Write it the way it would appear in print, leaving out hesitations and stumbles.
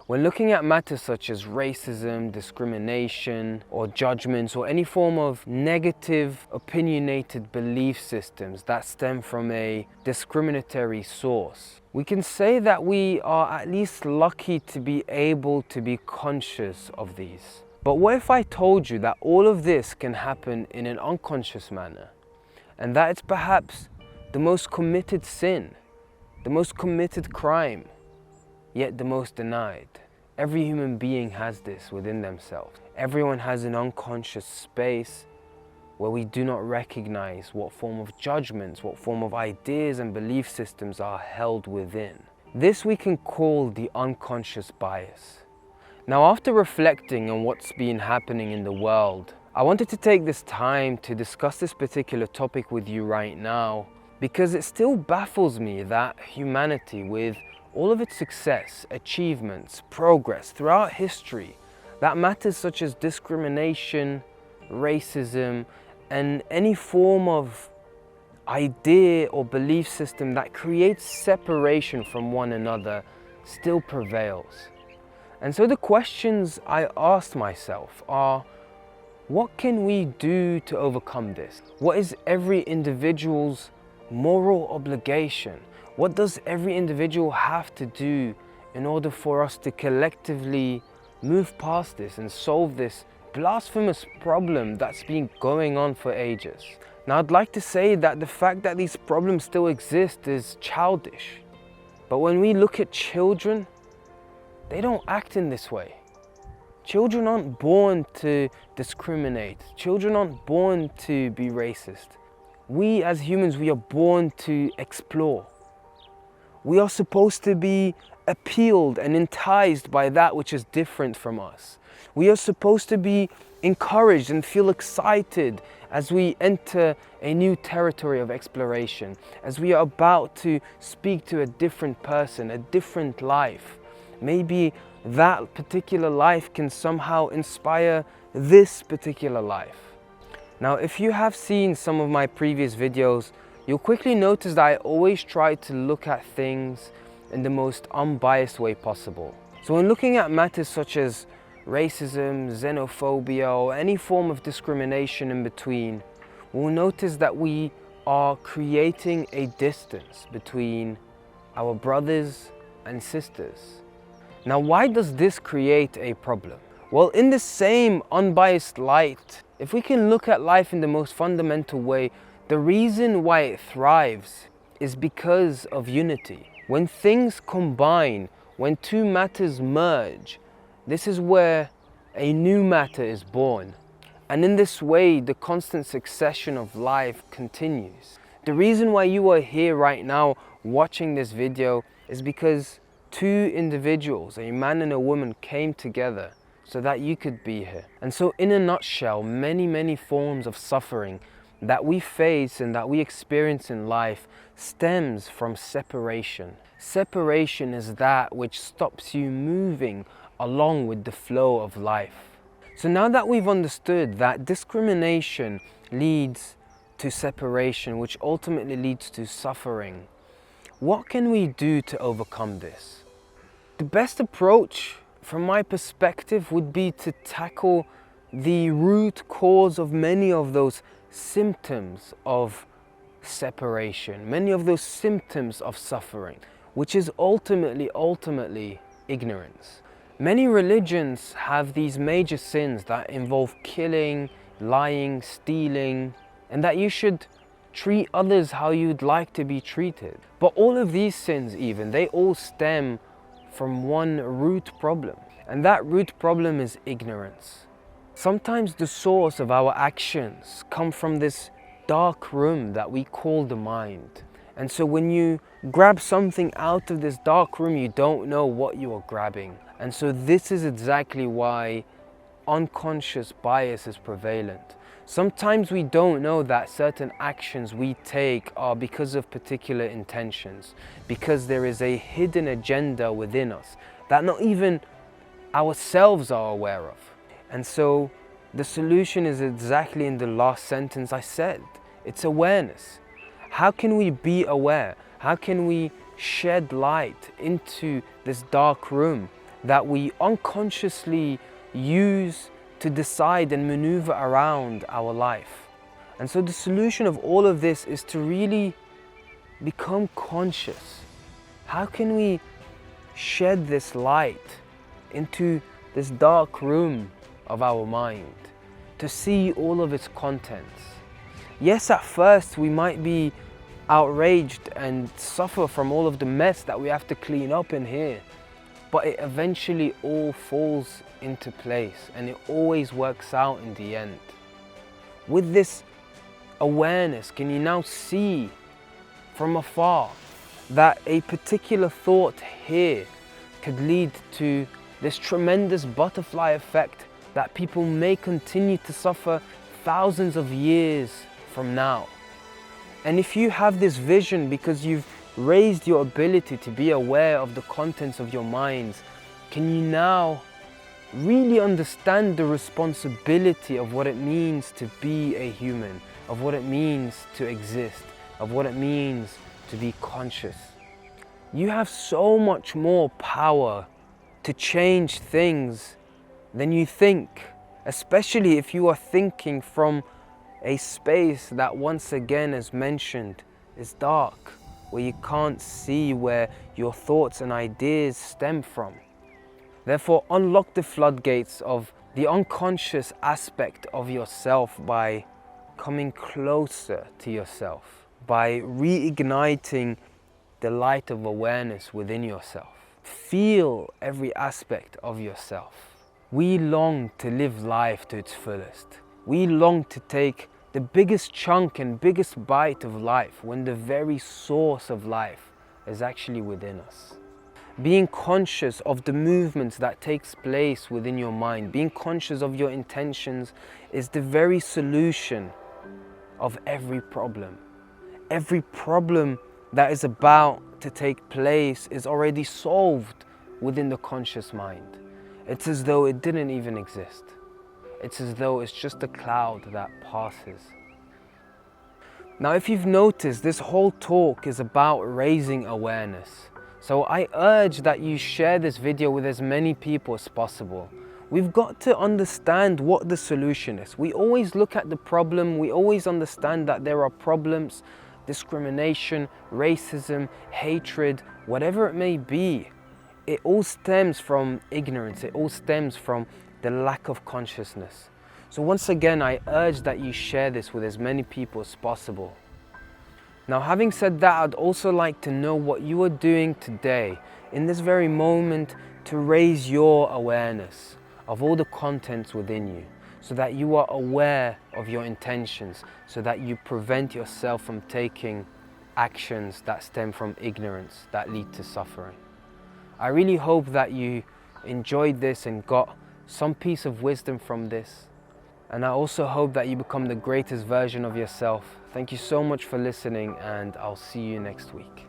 When looking at matters such as racism, discrimination, or judgments, or any form of negative, opinionated belief systems that stem from a discriminatory source, we can say that we are at least lucky to be able to be conscious of these. But what if I told you that all of this can happen in an unconscious manner, and that it's perhaps the most committed sin, the most committed crime, yet the most denied? Every human being has this within themselves. Everyone has an unconscious space where we do not recognize what form of judgments, what form of ideas and belief systems are held within. This we can call the unconscious bias. Now, after reflecting on what's been happening in the world, I wanted to take this time to discuss this particular topic with you right now, because it still baffles me that humanity, with all of its success, achievements, progress throughout history, that matters such as discrimination, racism, and any form of idea or belief system that creates separation from one another still prevails. And so the questions I asked myself are, what can we do to overcome this? What is every individual's moral obligation? What does every individual have to do in order for us to collectively move past this and solve this blasphemous problem that's been going on for ages? Now, I'd like to say that the fact that these problems still exist is childish. But when we look at children, they don't act in this way. Children aren't born to discriminate. Children aren't born to be racist. We as humans, we are born to explore. We are supposed to be appealed and enticed by that which is different from us. We are supposed to be encouraged and feel excited as we enter a new territory of exploration, as we are about to speak to a different person, a different life. Maybe that particular life can somehow inspire this particular life. Now, if you have seen some of my previous videos, you'll quickly notice that I always try to look at things in the most unbiased way possible. So when looking at matters such as racism, xenophobia, or any form of discrimination in between, we'll notice that we are creating a distance between our brothers and sisters. Now, why does this create a problem? Well, in the same unbiased light, if we can look at life in the most fundamental way, the reason why it thrives is because of unity. When things combine, when two matters merge, this is where a new matter is born. And in this way, the constant succession of life continues. The reason why you are here right now watching this video is because two individuals, a man and a woman, came together so that you could be here. And so in a nutshell, many forms of suffering that we face and that we experience in life stems from separation. Separation is that which stops you moving along with the flow of life. So now that we've understood that discrimination leads to separation, which ultimately leads to suffering, what can we do to overcome this? The best approach, from my perspective, would be to tackle the root cause of many of those symptoms of separation, many of those symptoms of suffering, which is ultimately ignorance. Many religions have these major sins that involve killing, lying, stealing, and that you should treat others how you'd like to be treated. But all of these sins, even, they all stem from one root problem, and that root problem is ignorance. Sometimes the source of our actions come from this dark room that we call the mind. And so when you grab something out of this dark room, you don't know what you are grabbing. And so this is exactly why unconscious bias is prevalent. Sometimes we don't know that certain actions we take are because of particular intentions, because there is a hidden agenda within us that not even ourselves are aware of. And so the solution is exactly in the last sentence I said. It's awareness. How can we be aware? How can we shed light into this dark room that we unconsciously use to decide and maneuver around our life. And so the solution of all of this is to really become conscious. How can we shed this light into this dark room of our mind to see all of its contents? Yes, at first we might be outraged and suffer from all of the mess that we have to clean up in here, but it eventually all falls into place and it always works out in the end. With this awareness, can you now see from afar that a particular thought here could lead to this tremendous butterfly effect that people may continue to suffer thousands of years from now? And if you have this vision because you've raised your ability to be aware of the contents of your minds, can you now really understand the responsibility of what it means to be a human, of what it means to exist, of what it means to be conscious? You have so much more power to change things than you think, especially if you are thinking from a space that, once again, as mentioned, is dark, where you can't see where your thoughts and ideas stem from. Therefore, unlock the floodgates of the unconscious aspect of yourself by coming closer to yourself, by reigniting the light of awareness within yourself. Feel every aspect of yourself. We long to live life to its fullest. We long to take the biggest chunk and biggest bite of life when the very source of life is actually within us. Being conscious of the movements that takes place within your mind, being conscious of your intentions, is the very solution of every problem. Every problem that is about to take place is already solved within the conscious mind. It's as though it didn't even exist. It's as though it's just a cloud that passes. Now, if you've noticed, this whole talk is about raising awareness. So I urge that you share this video with as many people as possible. We've got to understand what the solution is. We always look at the problem, we always understand that there are problems, discrimination, racism, hatred, whatever it may be. It all stems from ignorance, it all stems from the lack of consciousness. So once again, I urge that you share this with as many people as possible. Now, having said that, I'd also like to know what you are doing today, in this very moment, to raise your awareness of all the contents within you, so that you are aware of your intentions, so that you prevent yourself from taking actions that stem from ignorance, that lead to suffering. I really hope that you enjoyed this and got some piece of wisdom from this. And I also hope that you become the greatest version of yourself. Thank you so much for listening, and I'll see you next week.